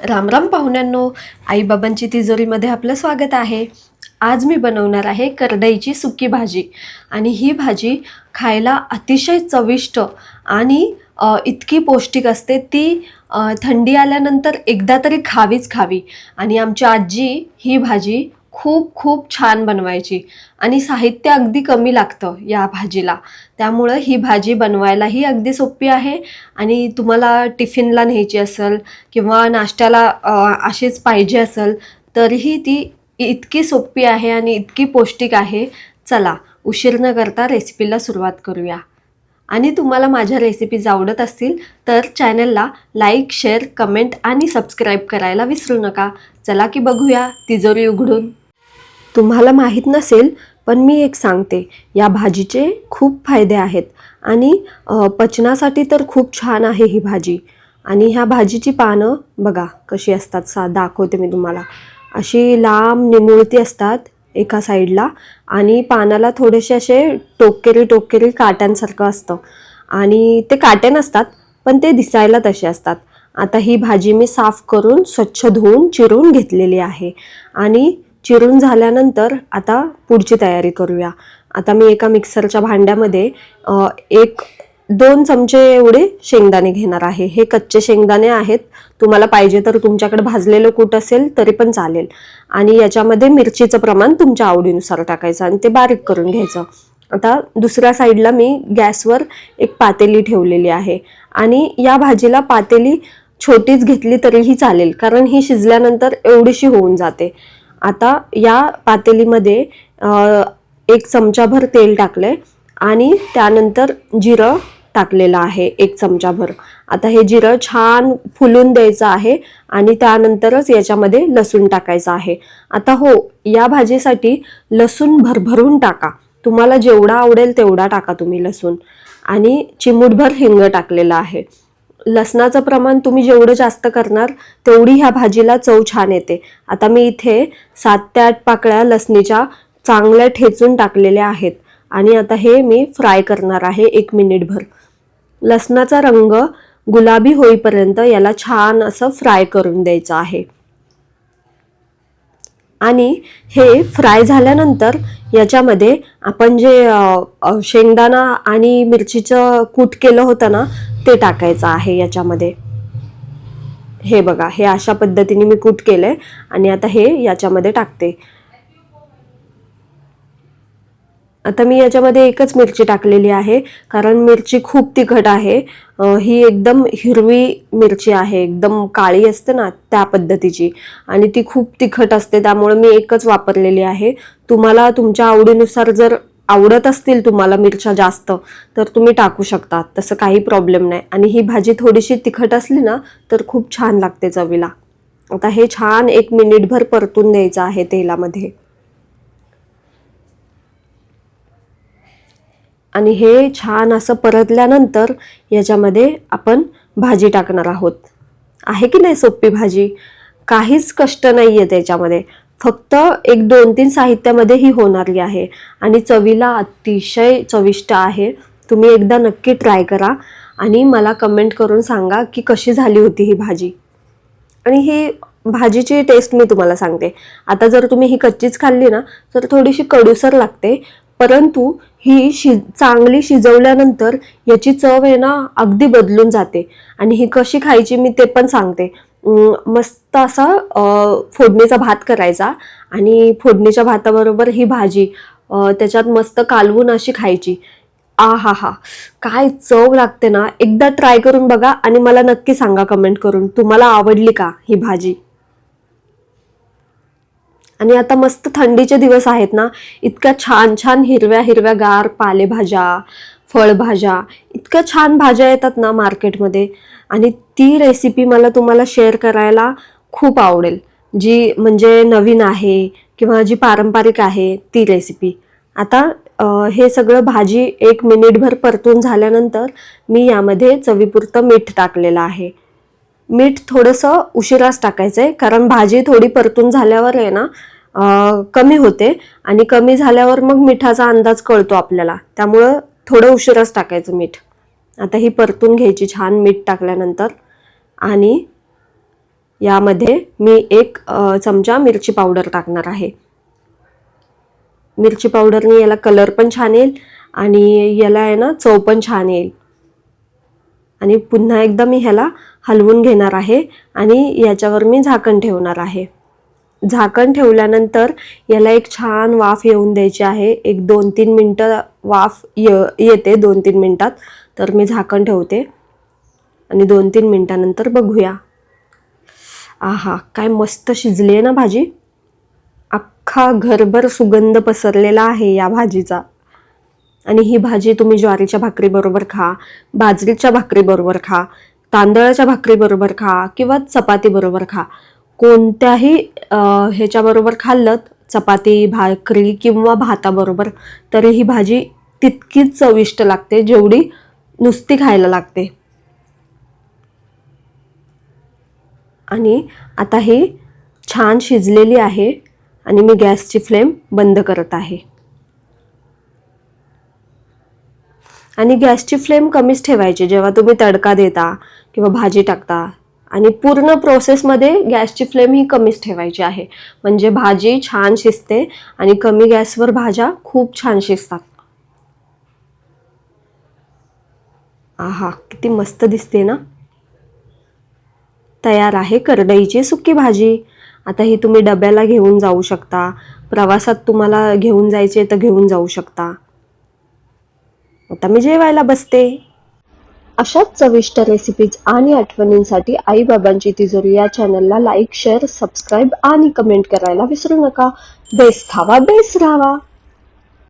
राम राम पाहुण्यांनो, आईबाबांची तिजोरीमध्ये आपलं स्वागत आहे. आज मी बनवणार आहे करडईची सुकी भाजी. आणि ही भाजी खायला अतिशय चविष्ट आणि इतकी पौष्टिक असते. ती थंडी आल्यानंतर एकदा तरी खावीच खावी. आणि आमची आजी ही भाजी खूप खूप छान बनवायची आणि साहित्य अगदी कमी लागतं या भाजीला. त्यामुळं ही भाजी बनवायलाही अगदी सोपी आहे. आणि तुम्हाला टिफिनला न्यायची असेल किंवा नाश्त्याला अशीच पाहिजे असेल तरीही ती इतकी सोपी आहे आणि इतकी पौष्टिक आहे. चला उशीर न करता रेसिपीला सुरुवात करूया. आणि तुम्हाला माझ्या रेसिपीज आवडत असतील तर चॅनलला लाईक, शेअर, कमेंट आणि सबस्क्राईब करायला विसरू नका. चला की बघूया तिजोरी उघडून. तुम्हाला माहीत नसेल पण मी एक सांगते, या भाजीचे खूप फायदे आहेत आणि पचनासाठी तर खूप छान आहे ही भाजी. आणि ह्या भाजीची पानं बघा कशी असतात, दाखवते मी तुम्हाला. अशी लांब निमुळती असतात एका साईडला आणि पानाला थोडेसे असे टोकेरी काट्यांसारखं असतं. आणि ते काटे नसतात पण ते दिसायला तसे असतात. आता ही भाजी मी साफ करून स्वच्छ धुवून चिरून घेतलेली आहे. आणि चिरून झाल्यानंतर आता पुढची तयारी करूया. आता मी एका मिक्सरच्या भांड्यामध्ये 1-2 चमचे एवढे शेंगदाणे घेणार आहे. हे कच्चे शेंगदाणे आहेत. तुम्हाला पाहिजे तर तुमच्याकडे भाजलेलं कूट असेल तरी पण चालेल. आणि याच्यामध्ये मिरचीचं प्रमाण तुमच्या आवडीनुसार टाकायचं आणि ते बारीक करून घ्यायचं. आता दुसऱ्या साईडला मी गॅसवर एक पातेली ठेवलेली आहे. आणि या भाजीला पातेली छोटीच घेतली तरीही चालेल, कारण ही शिजल्यानंतर एवढीशी होऊन जाते. आता या पातेलीमध्ये 1 चमचाभर तेल टाकलंय आणि त्यानंतर जिरं टाकलेलं आहे 1 चमचाभर. आता हे जिरं छान फुलून द्यायचं आहे आणि त्यानंतरच याच्यामध्ये लसूण टाकायचं आहे. आता हो, या भाजीसाठी लसूण भरभरून टाका. तुम्हाला जेवढा आवडेल तेवढा टाका तुम्ही लसूण. आणि चिमूटभर हिंग टाकलेला आहे. लसणाचं प्रमाण तुम्ही जेवढं जास्त करणार तेवढी ह्या भाजीला चव छान येते. आता मी इथे 7 ते 8 पाकळ्या लसणीच्या चांगल्या ठेचून टाकलेल्या आहेत. आणि आता हे मी फ्राय करणार आहे 1 मिनिटभर. लसणाचा रंग गुलाबी होईपर्यंत याला छान असं फ्राय करून द्यायचं आहे. आणि हे फ्राय झाल्यानंतर याच्यामध्ये आपण जे शेंगदाणा आणि मिरचीचं कूट केलं होतं ना ते टाकायचं आहे याच्यामध्ये. हे बघा, हे अशा पद्धतीने मी कूट केलंय आणि आता हे याच्यामध्ये टाकते. आता मी याच्यामध्ये 1च मिरची टाकलेली आहे, कारण मिरची खूप तिखट आहे. ही एकदम हिरवी मिरची आहे, एकदम काळी असते ना त्या पद्धतीची, आणि ती खूप तिखट असते. त्यामुळे मी 1च वापरलेली आहे. तुम्हाला तुमच्या आवडीनुसार जर आवडत असतील तुम्हाला मिरच्या जास्त तर तुम्ही टाकू शकता, तसं काही प्रॉब्लेम नाही. आणि ही भाजी थोडीशी तिखट असली ना तर खूप छान लागते चवीला. आता हे छान 1 मिनिटभर परतून द्यायचं आहे तेलामध्ये. आणि हे छान असं परतल्यानंतर याच्यामध्ये आपण भाजी टाकणार आहोत. आहे की नाही सोपी भाजी? काहीच कष्ट नाहीये त्याच्यामध्ये, फक्त 1-2-3 साहित्यामध्ये ही होणारी आहे आणि चवीला अतिशय चविष्ट आहे. तुम्ही एकदा नक्की ट्राय करा आणि मला कमेंट करून सांगा की कशी झाली होती ही भाजी. आणि ही भाजीची टेस्ट मी तुम्हाला सांगते. आता जर तुम्ही ही कच्चीच खाल्ली ना तर थोडीशी कडूसर लागते, परंतु ही चांगली शिजवल्यानंतर याची चव आहे ना अगदी बदलून जाते. आणि ही कशी खायची मी ते पण सांगते. मस्त असा फोडणीचा भात करायचा आणि फोडणीच्या भाताबरोबर ही भाजी त्याच्यात मस्त कालवून अशी खायची. हा हा, काय चव लागते ना. एकदा ट्राय करून बघा आणि मला नक्की सांगा कमेंट करून तुम्हाला आवडली का ही भाजी. आणि आता मस्त थंडीचे दिवस आहेत ना, इतक्या छान छान हिरव्या गार पालेभाज्या, फळभाज्या, इतक्या छान भाज्या येतात ना मार्केटमध्ये. आणि ती रेसिपी मला तुम्हाला शेअर करायला खूप आवडेल, जी म्हणजे नवीन आहे किंवा जी पारंपरिक आहे ती रेसिपी. आता हे सगळं भाजी 1 मिनिटभर परतून झाल्यानंतर मी यामध्ये चवीपुरतं मीठ टाकलेलं आहे. मीठ थोडंसं उशिराच टाकायचंय, कारण भाजी थोडी परतून झाल्यावर आहे ना कमी होते आणि कमी झाल्यावर मग मिठाचा अंदाज कळतो आपल्याला. त्यामुळं थोडं उशिराच टाकायचं मीठ. आता ही परतून घ्यायची छान मीठ टाकल्यानंतर. आणि यामध्ये मी 1 चमचा मिरची पावडर टाकणार आहे. मिरची पावडरने याला कलर पण छान येईल आणि याला आहे ना चव पण छान येईल. आणि पुन्हा एकदा मी ह्याला हलवून घेणार आहे आणि याच्यावर मी झाकण ठेवणार आहे. झाकण ठेवल्यानंतर याला एक छान वाफ येऊन द्यायची आहे. एक 2-3 मिनटं वाफ येते 2-3 मिनटात. तर मी झाकण ठेवते आणि 2-3 मिनटानंतर बघूया. आहा, काय मस्त शिजली आहे ना भाजी. अख्खा घरभर सुगंध पसरलेला आहे या भाजीचा. आणि ही भाजी तुम्ही ज्वारीच्या भाकरीबरोबर खा, बाजरीच्या भाकरीबरोबर खा, तांदळाच्या भाकरीबरोबर खा किंवा चपातीबरोबर खा. कोणत्याही ह्याच्याबरोबर खाल्लं, चपाती, भाकरी किंवा भाताबरोबर, तरी ही भाजी तितकीच चविष्ट लागते जेवढी नुसती खायला लागते. आणि आता ही छान शिजलेली आहे आणि मी गॅसची फ्लेम बंद करत आहे. आणि गॅसची फ्लेम कमीच ठेवायची जेव्हा तुम्ही तडका देता किंवा भाजी टाकता. आणि पूर्ण प्रोसेसमध्ये गॅसची फ्लेम ही कमीच ठेवायची आहे, म्हणजे भाजी छान शिजते आणि कमी गॅसवर भाज्या खूप छान शिजतात. आहा, किती मस्त दिसते ना. तयार आहे करडईची सुकी भाजी. आता ही तुम्ही डब्याला घेऊन जाऊ शकता, प्रवासात तुम्हाला घेऊन जायचे तर घेऊन जाऊ शकता. आता मी जेवायला बसते. अशाच चविष्ट रेसिपीज आणि आठवणींसाठी आई बाबांची तिजोरी या चॅनलला लाईक, शेअर, सबस्क्राईब आणि कमेंट करायला विसरू नका. बेस खावा, बेस राहावा.